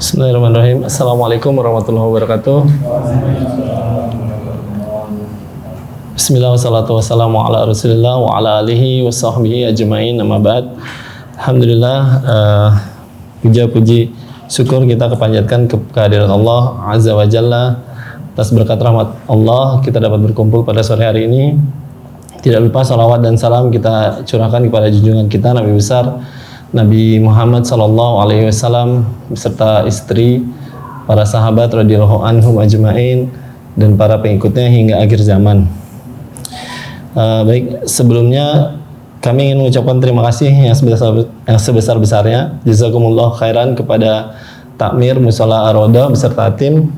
Bismillahirrahmanirrahim. Assalamualaikum warahmatullahi wabarakatuh. Bismillah wassalatu wassalamu ala rasulillah wa ala alihi wa sahbihi ajma'in, amma ba'd. Alhamdulillah, puja puji syukur kita kepanjatkan kehadirat Allah Azza wa Jalla. Atas berkat rahmat Allah kita dapat berkumpul pada sore hari ini. Tidak lupa salawat dan salam kita curahkan kepada junjungan kita Nabi besar Nabi Muhammad sallallahu alaihi wasallam beserta istri, para sahabat radhiyallahu anhum ajma'in dan para pengikutnya hingga akhir zaman. Baik, sebelumnya kami ingin mengucapkan terima kasih yang sebesar-besarnya jazakumullah khairan kepada Takmir Mushola Ar-Raudhah beserta tim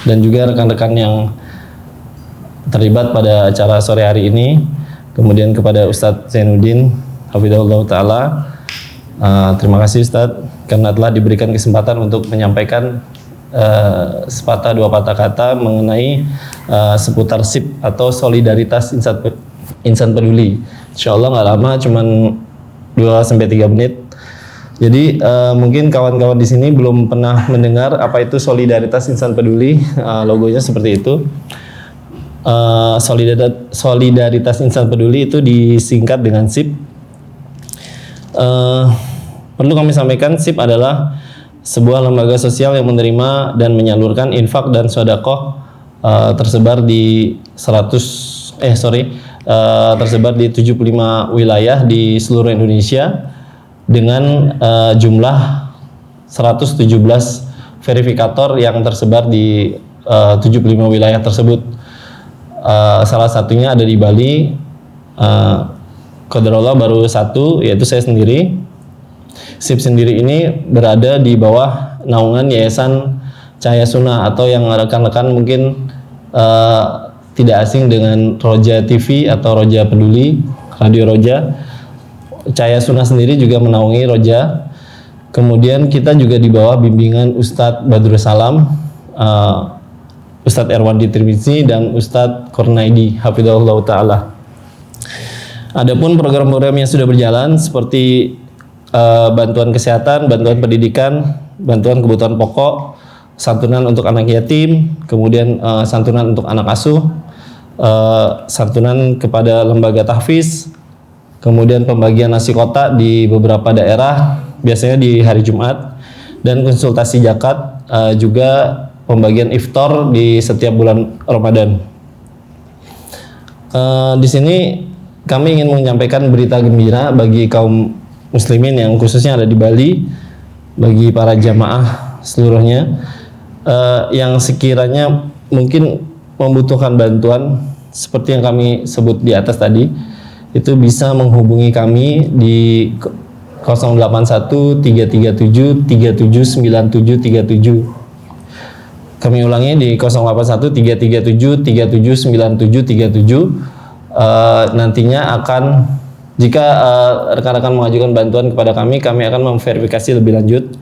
dan juga rekan-rekan yang terlibat pada acara sore hari ini. Kemudian kepada Ustadz Zainuddin hafizahullah ta'ala, terima kasih Ustadz karena telah diberikan kesempatan untuk menyampaikan sepatah dua patah kata mengenai seputar SIP atau solidaritas insan peduli. Insyaallah nggak lama, cuman 2-3 menit. Jadi mungkin kawan-kawan di sini belum pernah mendengar apa itu solidaritas insan peduli. Logonya seperti itu. Solidaritas insan peduli itu disingkat dengan SIP. Perlu kami sampaikan, SIP adalah sebuah lembaga sosial yang menerima dan menyalurkan infak dan sedekah tersebar di 75 wilayah di seluruh Indonesia dengan jumlah 117 verifikator yang tersebar di 75 wilayah tersebut. Salah satunya ada di Bali. Qadarullah baru satu, yaitu saya sendiri. SIP sendiri ini berada di bawah naungan Yayasan Cahaya Sunnah atau yang rekan-rekan mungkin tidak asing dengan Roja TV atau Roja Peduli, Radio Roja. Cahaya Sunnah sendiri juga menaungi Roja. Kemudian kita juga di bawah bimbingan Ustadz Badrul Salam, Ustadz Erwandi Tirmizi dan Ustadz Kornaidi hafizahullah ta'ala. Adapun program-program yang sudah berjalan seperti bantuan kesehatan, bantuan pendidikan, bantuan kebutuhan pokok, santunan untuk anak yatim, kemudian santunan untuk anak asuh, santunan kepada lembaga tahfiz, kemudian pembagian nasi kotak di beberapa daerah, biasanya di hari Jumat, dan konsultasi zakat, juga pembagian iftar di setiap bulan Ramadan. Di sini kami ingin menyampaikan berita gembira bagi kaum muslimin yang khususnya ada di Bali, bagi para jamaah seluruhnya yang sekiranya mungkin membutuhkan bantuan seperti yang kami sebut di atas tadi, itu bisa menghubungi kami di 081 337 379737. Kami ulangi di 081 337 379737. Nantinya akan, jika rekan-rekan mengajukan bantuan kepada kami akan memverifikasi lebih lanjut.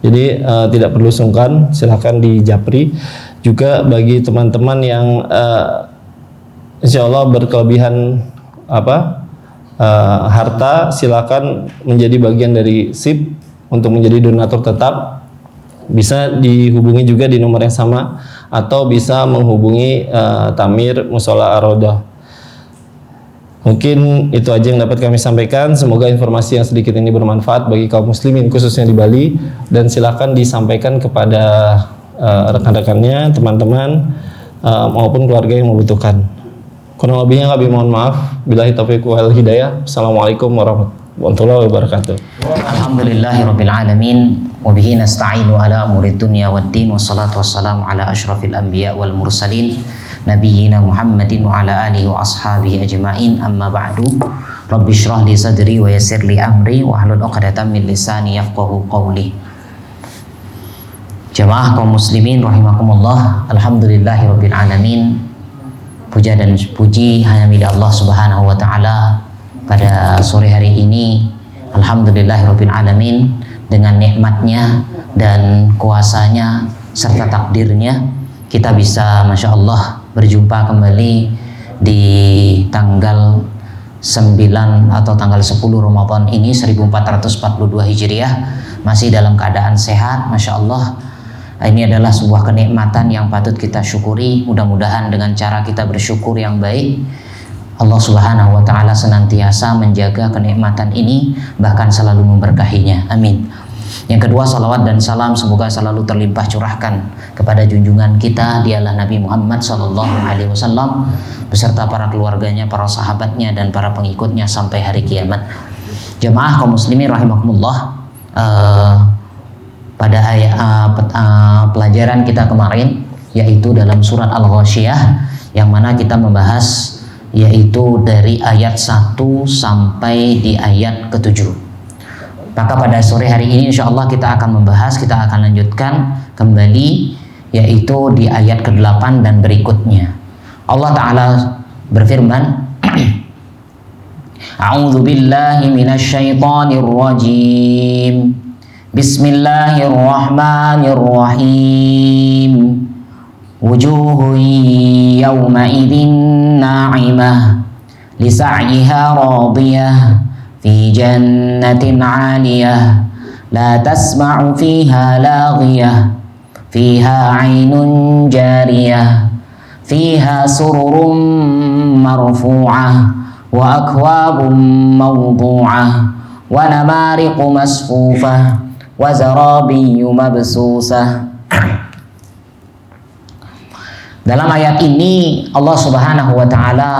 Jadi tidak perlu sungkan, silahkan dijapri. Juga bagi teman-teman yang insya Allah berkelebihan harta, silahkan menjadi bagian dari SIP untuk menjadi donatur tetap. Bisa dihubungi juga di nomor yang sama atau bisa menghubungi Takmir Mushola Ar-Raudhah. Mungkin itu aja yang dapat kami sampaikan. Semoga informasi yang sedikit ini bermanfaat bagi kaum muslimin khususnya di Bali, dan silakan disampaikan kepada rekan-rekannya, teman-teman maupun keluarga yang membutuhkan. Kurang lebihnya kami mohon maaf. Billahi taufiq wal hidayah. Assalamualaikum warahmatullahi wabarakatuh. Alhamdulillahirabbil alamin wa bihi nasta'inu ala umuri dunya waddin, wassalatu wassalamu ala asyrafil anbiya wal mursalin Nabiyyina Muhammadin wa ala alihi wa ashabihi ajma'in, amma ba'du. Rabbi shrah li sadri wa yassir li amri wa hlul 'uqdatam min lisani yafqahu qawli. Jamaah kaum muslimin rahimakumullah, alhamdulillahirabbil alamin. Puja dan puji hanya milik Allah Subhanahu wa taala. Pada sore hari ini alhamdulillahirabbil alamin, dengan nikmatnya dan kuasanya serta takdirnya kita bisa Masya Allah berjumpa kembali di tanggal 9 atau tanggal 10 Ramadan ini 1442 Hijriah masih dalam keadaan sehat, Masya Allah. Ini adalah sebuah kenikmatan yang patut kita syukuri. Mudah-mudahan dengan cara kita bersyukur yang baik, Allah Subhanahu wa Ta'ala senantiasa menjaga kenikmatan ini, bahkan selalu memberkahinya. Amin. Yang kedua, salawat dan salam semoga selalu terlimpah curahkan kepada junjungan kita, dialah Nabi Muhammad SAW beserta para keluarganya, para sahabatnya, dan para pengikutnya sampai hari kiamat. Jemaah kaum muslimin rahimakumullah, pada pelajaran kita kemarin, yaitu dalam surat Al-Ghasyiyah, yang mana kita membahas yaitu dari ayat 1 sampai di ayat ke-7. Maka pada sore hari ini insya Allah kita akan membahas, kita akan lanjutkan kembali yaitu di ayat ke-8 dan berikutnya. Allah Ta'ala berfirman, A'udzu billahi minasy syaithanir rajim. Bismillahirrahmanirrahim. Wujuhun yawma idzin na'imah li sa'yiha radiyah fi jannatin 'aliyah la tasma'u fiha laghiyah fiha 'ainun jariyah fiha sururun marfu'ah wa akwabun mawdu'ah wa namariqu masfufah wa zarabiyyu mabsusah. Dalam ayat ini Allah Subhanahu wa Ta'ala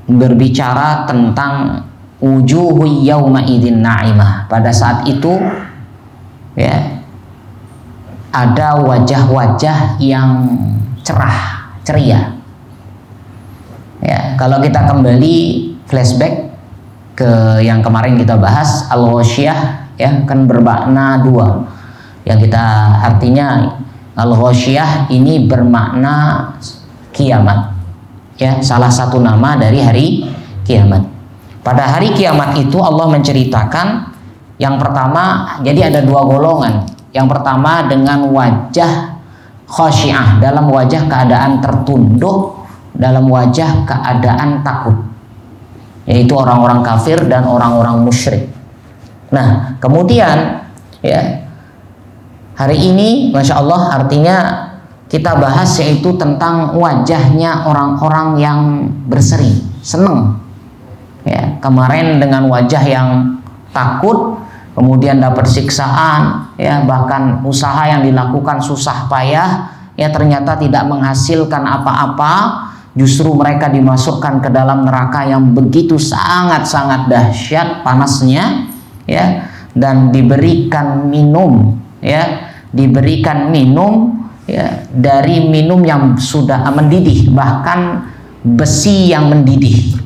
berbicara tentang wujuhu yauma idzin na'imah. Pada saat itu ya, ada wajah-wajah yang cerah, ceria. Ya, kalau kita kembali flashback ke yang kemarin kita bahas, Al-Ghasyiyah ya kan bermakna dua. Yang kita artinya Al-Ghasyiyah ini bermakna kiamat. Ya, salah satu nama dari hari kiamat. Pada hari kiamat itu Allah menceritakan yang pertama, jadi ada dua golongan. Yang pertama dengan wajah khasyiah, dalam wajah keadaan tertunduk, dalam wajah keadaan takut, yaitu orang-orang kafir dan orang-orang musyrik. Nah, kemudian ya, hari ini Masya Allah artinya kita bahas yaitu tentang wajahnya orang-orang yang berseri, seneng. Ya, kemarin dengan wajah yang takut, kemudian dapat siksaan, ya bahkan usaha yang dilakukan susah payah, ya ternyata tidak menghasilkan apa-apa. Justru mereka dimasukkan ke dalam neraka yang begitu sangat-sangat dahsyat panasnya, ya, dan diberikan minum, ya, diberikan minum, ya, dari minum yang sudah mendidih, bahkan besi yang mendidih,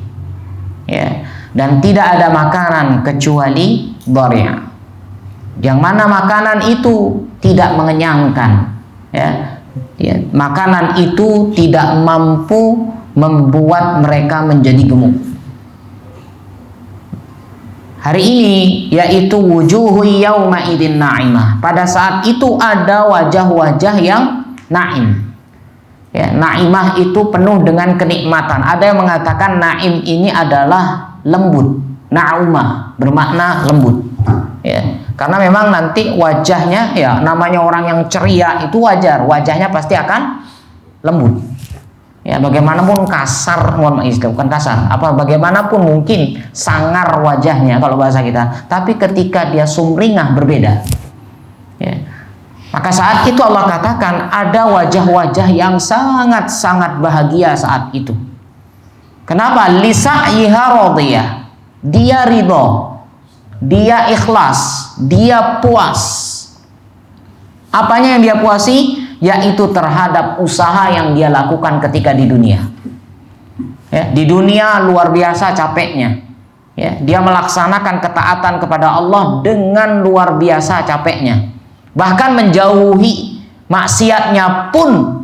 ya, dan tidak ada makanan kecuali dhari', yang mana makanan itu tidak mengenyangkan, ya. Ya, makanan itu tidak mampu membuat mereka menjadi gemuk. Hari ini yaitu wujuhu yauma idzin na'imah. Pada saat itu ada wajah-wajah yang naim. Ya, naimah itu penuh dengan kenikmatan. Ada yang mengatakan naim ini adalah lembut. Na'umah bermakna lembut. Ya. Karena memang nanti wajahnya, ya namanya orang yang ceria itu wajar, wajahnya pasti akan lembut. Ya bagaimanapun kasar, mohon maaf bukan kasar, bagaimanapun mungkin sangar wajahnya kalau bahasa kita, tapi ketika dia sumringah berbeda. Ya. Maka saat itu Allah katakan ada wajah-wajah yang sangat-sangat bahagia saat itu. Kenapa? Lisa'yiha radiyah. Dia ridho. Dia ikhlas, dia puas. Apanya yang dia puasi? Yaitu terhadap usaha yang dia lakukan ketika di dunia. Ya, di dunia luar biasa capeknya. Ya, dia melaksanakan ketaatan kepada Allah dengan luar biasa capeknya. Bahkan menjauhi maksiatnya pun,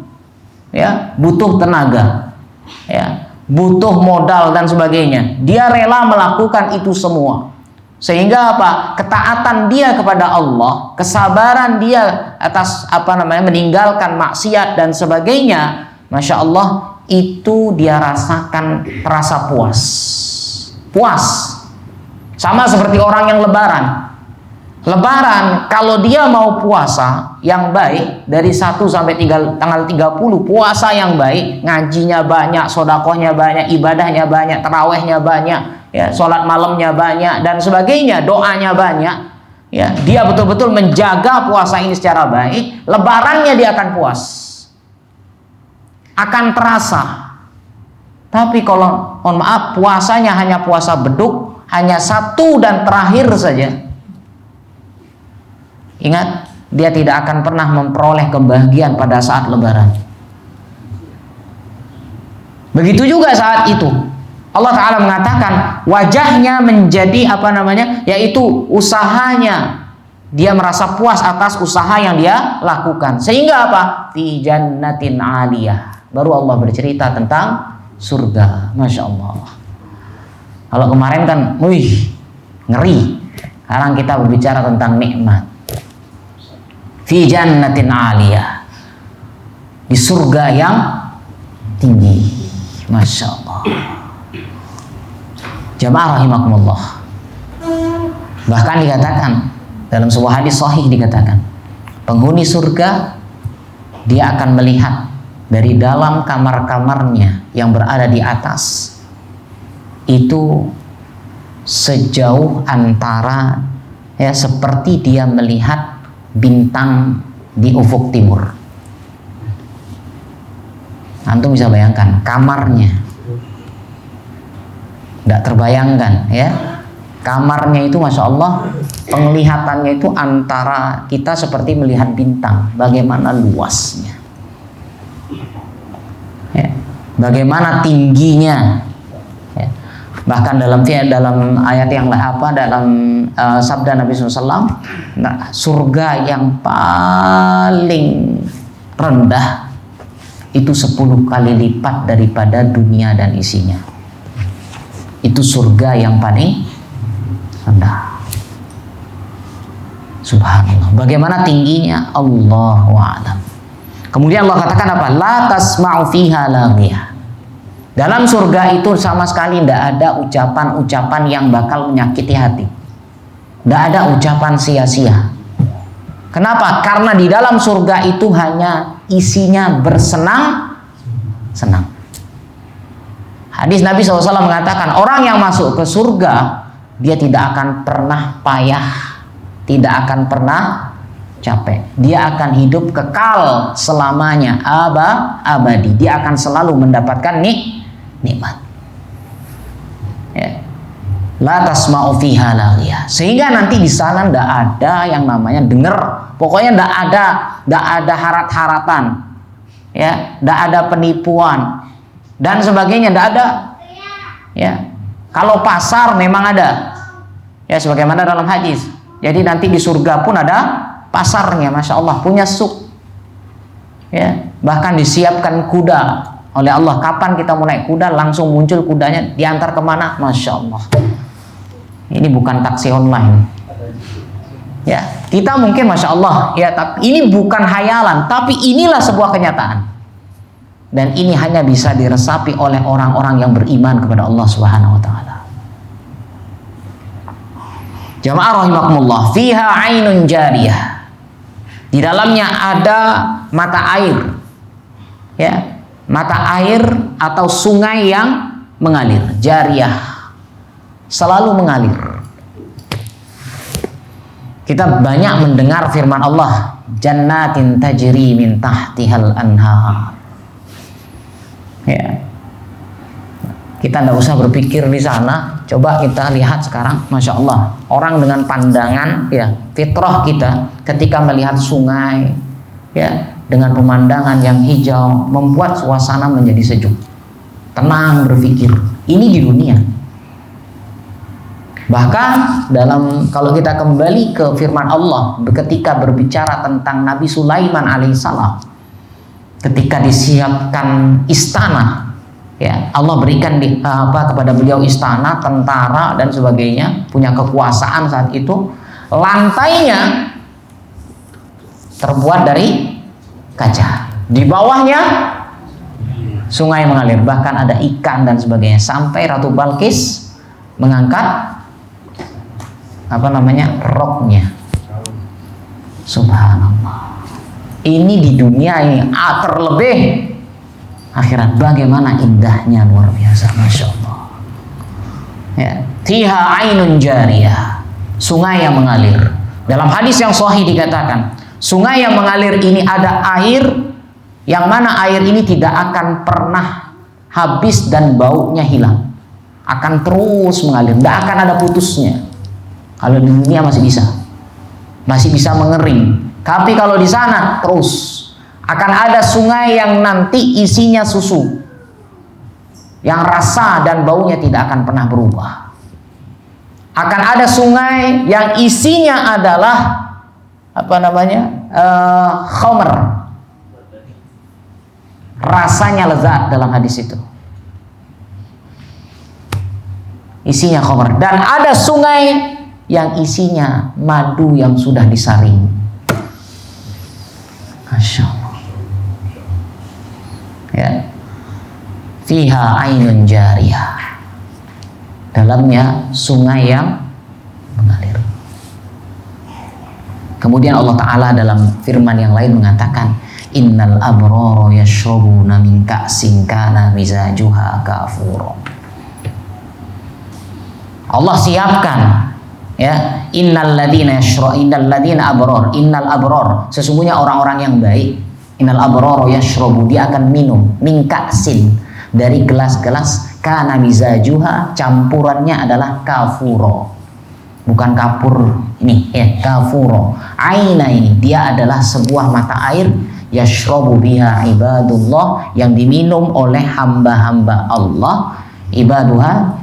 ya, butuh tenaga, ya, butuh modal dan sebagainya. Dia rela melakukan itu semua. Sehingga apa? Ketaatan dia kepada Allah, kesabaran dia atas meninggalkan maksiat dan sebagainya, Masya Allah, itu dia rasakan rasa puas. Puas. Sama seperti orang yang lebaran. Lebaran, kalau dia mau puasa yang baik dari 1 sampai tanggal 30, puasa yang baik, ngajinya banyak, sodakohnya banyak, ibadahnya banyak, tarawehnya banyak, ya, sholat malamnya banyak dan sebagainya, doanya banyak, ya, dia betul-betul menjaga puasa ini secara baik, lebarannya dia akan puas, akan terasa. Tapi kalau mohon maaf puasanya hanya puasa beduk, hanya 1 dan terakhir saja, ingat, dia tidak akan pernah memperoleh kebahagiaan pada saat lebaran. Begitu juga saat itu Allah Ta'ala mengatakan wajahnya menjadi yaitu usahanya, dia merasa puas atas usaha yang dia lakukan, sehingga apa? Fi jannatin aliyah. Baru Allah bercerita tentang surga. Masya Allah. Kalau kemarin kan ngeri, sekarang kita berbicara tentang nikmat. Fi jannatin aliyah, di surga yang tinggi. Masya Allah. Jamaah rahimakumullah. Bahkan dikatakan dalam sebuah hadis sahih, dikatakan penghuni surga dia akan melihat dari dalam kamar-kamarnya yang berada di atas itu sejauh antara, ya, seperti dia melihat bintang di ufuk timur. Antum bisa bayangkan kamarnya, tidak terbayangkan, ya, kamarnya itu Masya Allah, penglihatannya itu antara kita seperti melihat bintang, bagaimana luasnya, ya, bagaimana tingginya, ya. Bahkan dalam ayat yang dalam sabda Nabi SAW, nah, surga yang paling rendah itu 10 kali lipat daripada dunia dan isinya. Itu surga yang paling rendah. Subhanallah, bagaimana tingginya, Allahu a'lam. Kemudian Allah katakan apa? La tasma'u fiha laghiyah. Dalam surga itu sama sekali tidak ada ucapan-ucapan yang bakal menyakiti hati. Tidak ada ucapan sia-sia. Kenapa? Karena di dalam surga itu hanya isinya bersenang-senang. Hadis Nabi SAW mengatakan orang yang masuk ke surga, dia tidak akan pernah payah, tidak akan pernah capek. Dia akan hidup kekal selamanya, abadi. Dia akan selalu mendapatkan nikmat. Ya. La tasma'u fiha laghiyah. Sehingga nanti di sana ndak ada yang namanya dengar. Pokoknya ndak ada harat-haratan. Ya, ndak ada penipuan dan sebagainya, ndak ada. Ya. Kalau pasar memang ada. Ya, sebagaimana dalam hadis. Jadi nanti di surga pun ada pasarnya, Masya Allah, punya suk. Ya, bahkan disiapkan kuda oleh Allah. Kapan kita mau naik kuda, langsung muncul kudanya, diantar kemana, Masya Allah. Ini bukan taksi online. Ya, kita mungkin Masya Allah, ya, tapi ini bukan hayalan, tapi inilah sebuah kenyataan. Dan ini hanya bisa diresapi oleh orang-orang yang beriman kepada Allah Subhanahu wa Ta'ala. Jamaah rahimakumullah, fiha ainun jariyah. Di dalamnya ada mata air. Ya, mata air atau sungai yang mengalir, jariyah, selalu mengalir. Kita banyak mendengar firman Allah, jannatin tajri min tahtihal anhar. Ya, kita tidak usah berpikir di sana. Coba kita lihat sekarang, Masya Allah, orang dengan pandangan, ya, fitrah kita ketika melihat sungai, ya, dengan pemandangan yang hijau, membuat suasana menjadi sejuk, tenang berpikir. Ini di dunia. Bahkan kalau kita kembali ke firman Allah ketika berbicara tentang Nabi Sulaiman alaihissalam, ketika disiapkan istana, ya, Allah berikan kepada beliau istana, tentara dan sebagainya, punya kekuasaan saat itu. Lantainya terbuat dari kaca, di bawahnya sungai mengalir, bahkan ada ikan dan sebagainya, sampai Ratu Balkis mengangkat roknya, Subhanallah. Ini di dunia ini, terlebih akhirat bagaimana indahnya, luar biasa, masya Allah. Ya, fiha ainun jariyah, sungai yang mengalir. Dalam hadis yang sahih dikatakan, sungai yang mengalir ini ada air yang mana air ini tidak akan pernah habis dan baunya hilang, akan terus mengalir, tidak akan ada putusnya. Kalau di dunia masih bisa mengering, tapi kalau di sana terus akan ada sungai yang nanti isinya susu, yang rasa dan baunya tidak akan pernah berubah. Akan ada sungai yang isinya adalah khamr, rasanya lezat dalam hadis itu, isinya khamr. Dan ada sungai yang isinya madu yang sudah disaring. Masya Allah. Ya, fiha ainun jariyah, dalamnya sungai yang mengalir. Kemudian Allah Ta'ala dalam firman yang lain mengatakan, innal abrara yashrabuna min ka'sin kana mizajuha kafura. Allah siapkan, ya, innal ladina abror, sesungguhnya orang-orang yang baik, innal abrara yashrabu, dia akan minum min ka'sin, dari gelas-gelas, kana mizajuha, campurannya adalah kafuro, bukan kapur ini ya, kafuro. Aina ini dia adalah sebuah mata air, yashrabu biha ibadullah, yang diminum oleh hamba-hamba Allah, ibaduha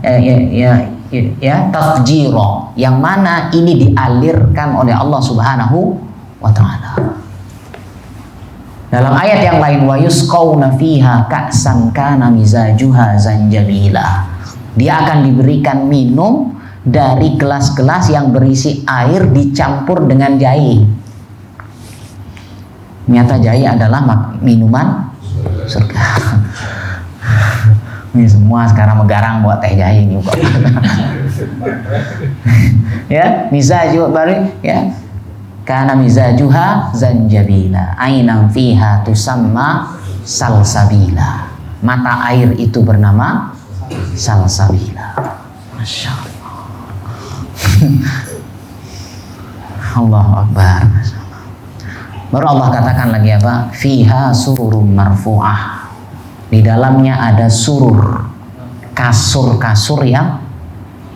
tafjiro, yang mana ini dialirkan oleh Allah Subhanahu wa ta'ala. Dalam ayat yang lain, wa yusqawna fiha ka'san kana mizajuha zanjabila, dia akan diberikan minum dari gelas-gelas yang berisi air dicampur dengan jahe. Ternyata jahe adalah minuman surga. Ini semua sekarang megarang buat teh jahe juga. Ya, mizaju baru ya. Kana mizajuha zanjabila, ainam fiha tusamma salsabila. Mata air itu bernama salsabila. Masya Allah. Allahu Akbar. Baru Allah katakan lagi apa? Fiha sururum marfu'ah. Di dalamnya ada surur, kasur-kasur yang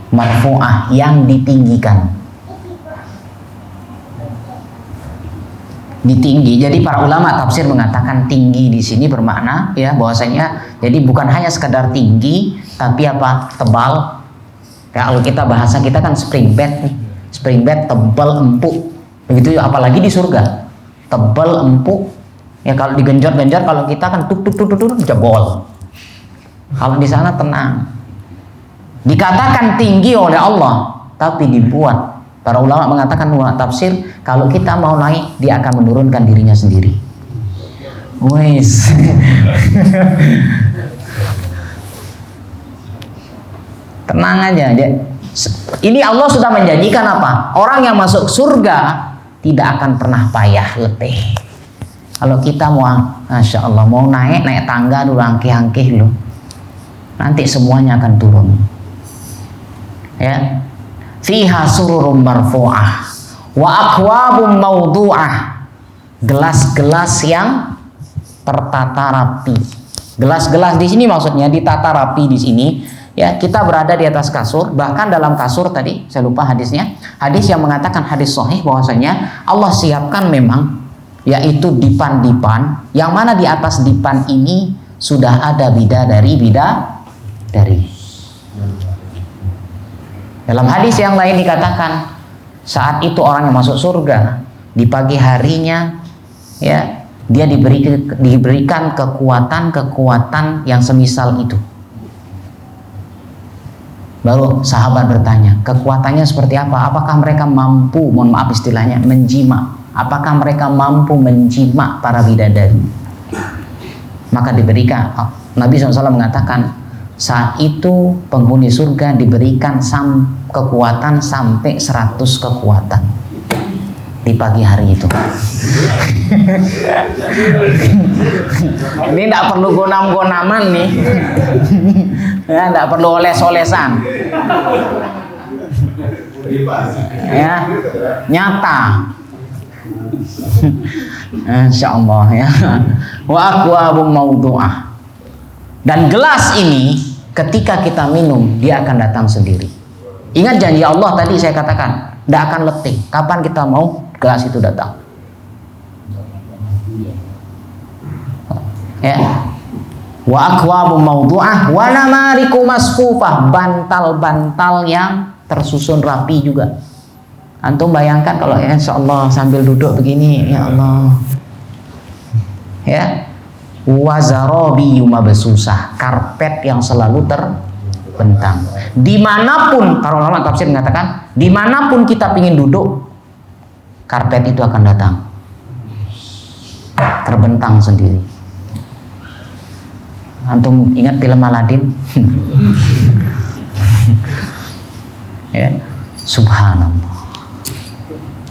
marfu'ah, yang ditinggikan. Ditinggi. Jadi para ulama tafsir mengatakan tinggi di sini bermakna ya bahwasanya jadi bukan hanya sekedar tinggi, tapi apa? Tebal. Kalau kita bahasa kita kan spring bed nih. Spring bed tebal empuk. Begitu apalagi di surga. Tebal empuk. Ya kalau digenjot-genjot, kalau kita kan tuk jebol. Kalau di sana tenang. Dikatakan tinggi oleh Allah, tapi dibuat. Para ulama mengatakan, tafsir, kalau kita mau naik, dia akan menurunkan dirinya sendiri. Wes. Tenang aja. Ini Allah sudah menjanjikan apa? Orang yang masuk surga tidak akan pernah payah, letih. Kalau kita mau, Masya Allah, mau naik tangga dulu, angkih-angkih loh. Nanti semuanya akan turun. Ya. Fiha sururum marfu'ah wa akwabum mawdu'ah, gelas-gelas yang tertata rapi. Gelas-gelas di sini maksudnya ditata rapi di sini. Ya, kita berada di atas kasur, bahkan dalam kasur tadi saya lupa hadisnya. Hadis yang mengatakan, hadis sahih bahwasanya Allah siapkan memang yaitu dipan-dipan, yang mana di atas dipan ini sudah ada bidadari. Dalam hadis yang lain dikatakan, saat itu orang yang masuk surga di pagi harinya, ya, dia diberikan kekuatan yang semisal itu. Baru sahabat bertanya, kekuatannya seperti apa? Apakah mereka mampu, mohon maaf istilahnya, menjima? Apakah mereka mampu menjima para bidadari? Maka diberikan, Nabi SAW mengatakan, saat itu penghuni surga diberikan kekuatan sampai 100 kekuatan. pagi hari itu. Ini tidak perlu gonam-gonaman nih. Ya, tidak perlu oles-olesan. Ya, nyata. Insyaallah ya. Wa aqwabum mawdu'ah. Dan gelas ini ketika kita minum dia akan datang sendiri. Ingat janji Allah tadi saya katakan, tidak akan letih. Kapan kita mau gelas itu datang? Ya. Wa aqwabum mawdu'ah wa namariku masfufah, bantal-bantal yang tersusun rapi juga. Antum bayangkan kalau ya insyaallah sambil duduk begini, ya Allah. Ya. Wa zarabi mabsusah, karpet yang selalu terbentang. Dimanapun, para ulama tafsir mengatakan, dimanapun kita ingin duduk, karpet itu akan datang, terbentang sendiri. Antum ingat film Aladin? Ya, subhanallah.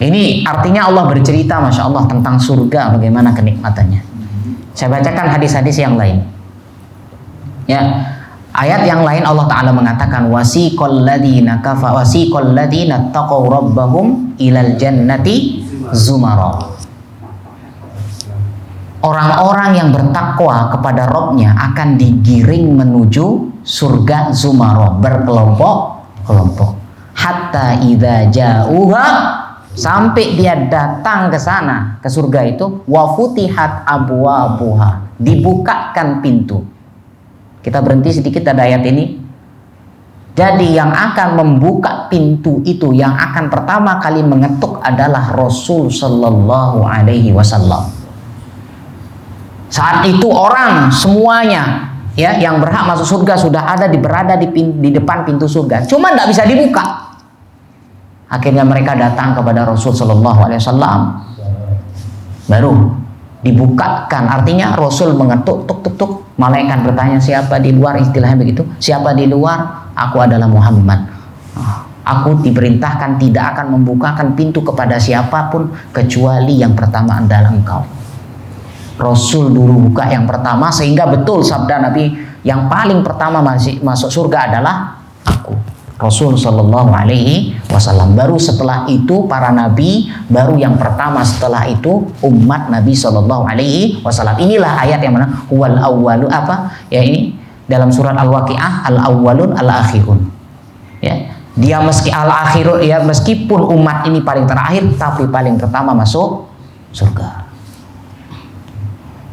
Ini artinya Allah bercerita, masya Allah, tentang surga, bagaimana kenikmatannya. Saya bacakan hadis-hadis yang lain. Ya, ayat yang lain Allah Ta'ala mengatakan wasiqal ladzina taqaw rabbahum ilal jannati zumara. Orang-orang yang bertakwa kepada Rabb-nya akan digiring menuju surga zumara, berkelompok-kelompok. Hatta idza ja'uha, sampai dia datang ke sana, ke surga itu, wa futihat abwabuha, dibukakan pintu. Kita berhenti sedikit pada ayat ini. Jadi yang akan membuka pintu itu, yang akan pertama kali mengetuk adalah Rasul sallallahu alaihi wasallam. Saat itu orang semuanya ya yang berhak masuk surga sudah berada di depan pintu surga. Cuma tidak bisa dibuka. Akhirnya mereka datang kepada Rasul sallallahu alaihi wasallam. Baru dibukakan, artinya Rasul mengetuk, tuk tuk tuk, malaikat bertanya siapa di luar, istilahnya begitu. Siapa di luar? Aku adalah Muhammad. Aku diperintahkan tidak akan membukakan pintu kepada siapapun kecuali yang pertama adalah engkau. Rasul dulu buka yang pertama, sehingga betul sabda Nabi, yang paling pertama masuk surga adalah aku, Rasul sallallahu alaihi wasallam. Baru setelah itu para nabi, baru yang pertama setelah itu umat Nabi sallallahu alaihi wasallam. Inilah ayat yang mana wal awwalu apa? Ya ini dalam surat Al-Waqiah, al-awwalun al-akhirun. Ya. Dia meski al-akhirun, ya meskipun umat ini paling terakhir tapi paling pertama masuk surga.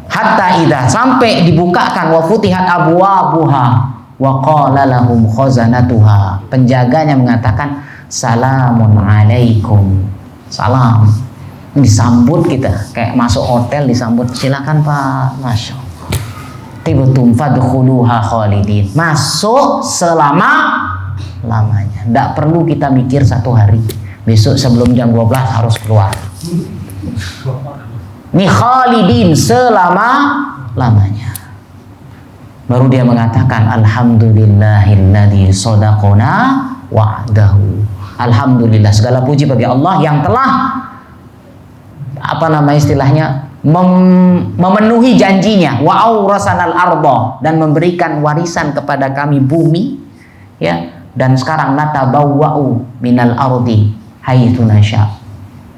Hatta idza, sampai dibukakan, wa futihat abwabuha wa qala lahum khazanatuha, penjaganya mengatakan salamun alaikum, salam. Disambut kita kayak masuk hotel, disambut silakan Pak, masya Allah, tibtum fadkhuluha khalidin, masuk selama-lamanya. Tidak perlu kita mikir satu hari, besok sebelum jam 12 harus keluar. Ini khalidin, selama-lamanya. Baru dia mengatakan alhamdulillahilladzi shadaqana wa'dahu. Alhamdulillah, segala puji bagi Allah yang telah istilahnya memenuhi janjinya, wa aurasanal arda, dan memberikan warisan kepada kami bumi, ya. Dan sekarang natabawwa'u minal ardi haitsu nasya,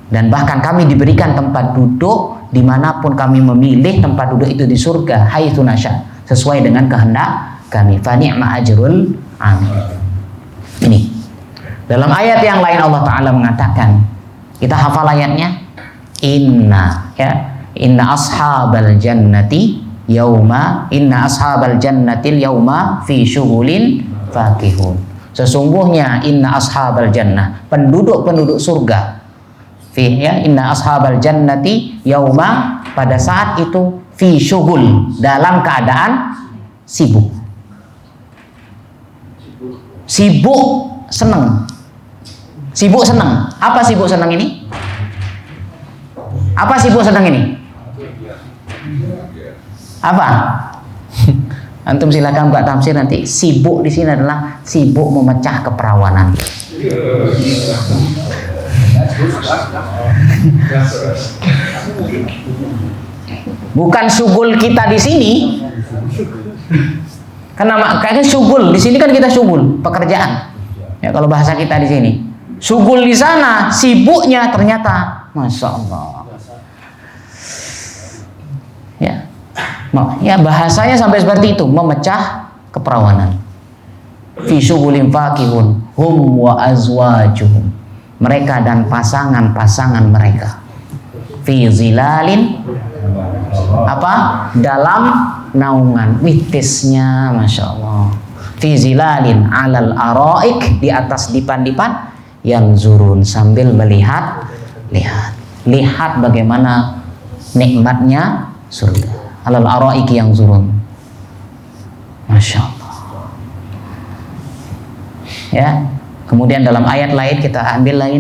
dan bahkan kami diberikan tempat duduk dimanapun kami memilih tempat duduk itu di surga, haitsu nasya, sesuai dengan kehendak kami. Fa ni'ma ajrul amil. Ini dalam ayat yang lain Allah Ta'ala mengatakan, kita hafal ayatnya, inna ashabal jannati yauma fi syughulin fakihun. Sesungguhnya inna ashabal jannah, penduduk surga, inna ashabal jannati yauma, pada saat itu, fi syughul, dalam keadaan sibuk. Senang. Apa sibuk senang ini? Apa sibuk senang ini? Apa? Antum silakan buka tafsir nanti. Sibuk di sini adalah sibuk memecah keperawanan. Bukan syugul kita di sini. Karena kayaknya syugul di sini kan kita syugul pekerjaan. Ya kalau bahasa kita di sini. Syugul di sana sibuknya ternyata, masya Allah. Ya bahasanya sampai seperti itu, memecah keperawanan. Fi syughulin fakihun hum wa azwajuhum, mereka dan pasangan-pasangan mereka. Fi zilalin, apa? Dalam naungan, witisnya, masya Allah. Fi zilalin alal araik, di atas dipan-dipan, yang zurun, sambil melihat, lihat bagaimana nikmatnya surga. Alal araik yang zurun, masya Allah. Ya, kemudian dalam ayat lain kita ambil lagi,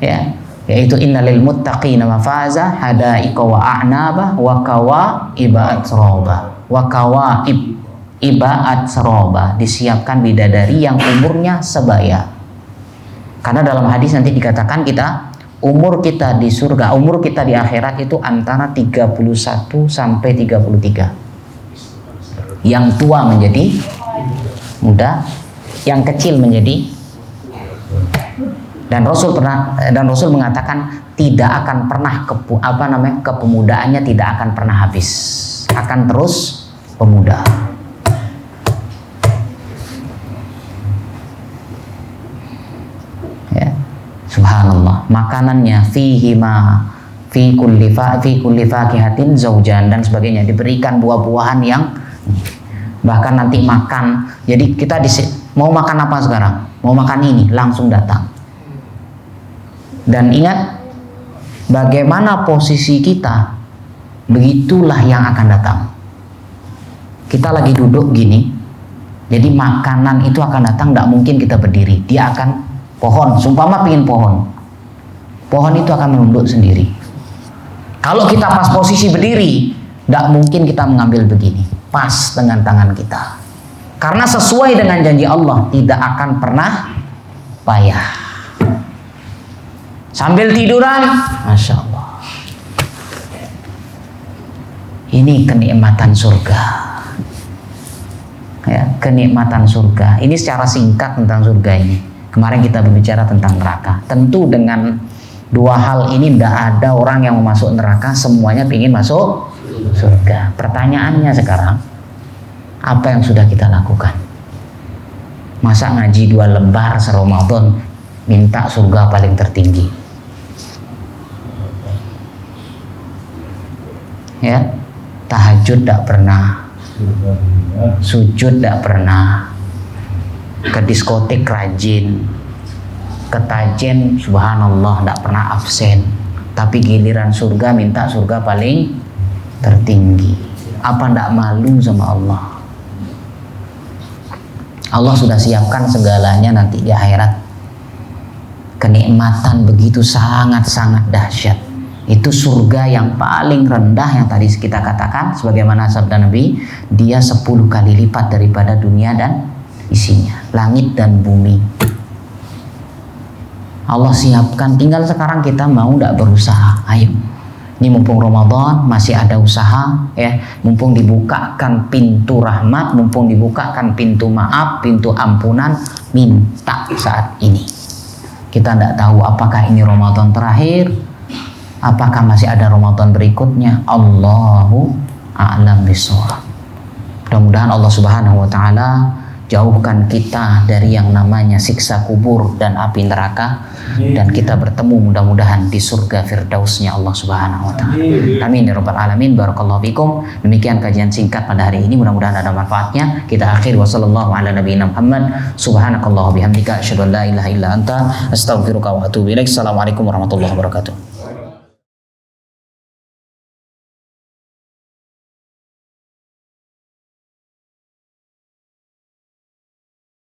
ya, yaitu innalil muttaqina mafaza hadaiqa wa a'naba wa kawaiba atroba, wa kawaib ibaat seroba, disiapkan bidadari yang umurnya sebaya. Karena dalam hadis nanti dikatakan kita umur kita di surga, umur kita di akhirat itu antara 31 sampai 33. Yang tua menjadi muda, yang kecil menjadi, dan Rasul mengatakan tidak akan pernah kepemudaannya tidak akan pernah habis, akan terus pemuda. Subhanallah, makanannya fi kulli fakihatin zaujan dan sebagainya, diberikan buah-buahan yang bahkan nanti makan. Jadi kita mau makan apa sekarang? Mau makan ini, langsung datang. Dan ingat bagaimana posisi kita, begitulah yang akan datang. Kita lagi duduk gini, jadi makanan itu akan datang, tidak mungkin kita berdiri, dia akan pohon, sumpama pingin pohon itu akan menunduk sendiri. Kalau kita pas posisi berdiri, tidak mungkin kita mengambil begini, pas dengan tangan kita. Karena sesuai dengan janji Allah, tidak akan pernah payah. Sambil tiduran, masya Allah. Ini kenikmatan surga. Ya, kenikmatan surga. Ini secara singkat tentang surga ini. Kemarin kita berbicara tentang neraka. Tentu dengan dua hal ini tidak ada orang yang mau masuk neraka, semuanya ingin masuk surga. Pertanyaannya sekarang, apa yang sudah kita lakukan? Masa ngaji 2 lembar se-Ramadan minta surga paling tertinggi? Ya, tahajud tidak pernah, sujud tidak pernah, ke diskotik rajin, ke tajen subhanallah tidak pernah absen, tapi giliran surga minta surga paling tertinggi. Apa tidak malu sama Allah? Allah sudah siapkan segalanya nanti di akhirat. Kenikmatan begitu sangat-sangat dahsyat. Itu surga yang paling rendah yang tadi kita katakan, sebagaimana sabda Nabi, dia 10 kali lipat daripada dunia dan isinya, langit dan bumi. Allah siapkan, tinggal sekarang kita mau tidak berusaha. Ayo, ini mumpung Ramadan masih ada usaha, ya, mumpung dibukakan pintu rahmat, mumpung dibukakan pintu maaf, pintu ampunan, minta saat ini. Kita tidak tahu apakah ini Ramadan terakhir, apakah masih ada Ramadan berikutnya. Allahu a'lam bishawab. Mudah-mudahan Allah Subhanahu wa taala jauhkan kita dari yang namanya siksa kubur dan api neraka, dan kita bertemu mudah-mudahan di surga firdausnya Allah Subhanahu wa taala. Amin ya rabbal alamin. Barakallahu fikum. Demikian kajian singkat pada hari ini, mudah-mudahan ada manfaatnya. Kita akhir wa sallallahu ala nabiyina Muhammad. Subhanakallah bihamdika asyhadu an la ilaha illa anta astaghfiruka wa atubu ilaik. Assalamualaikum warahmatullahi wabarakatuh.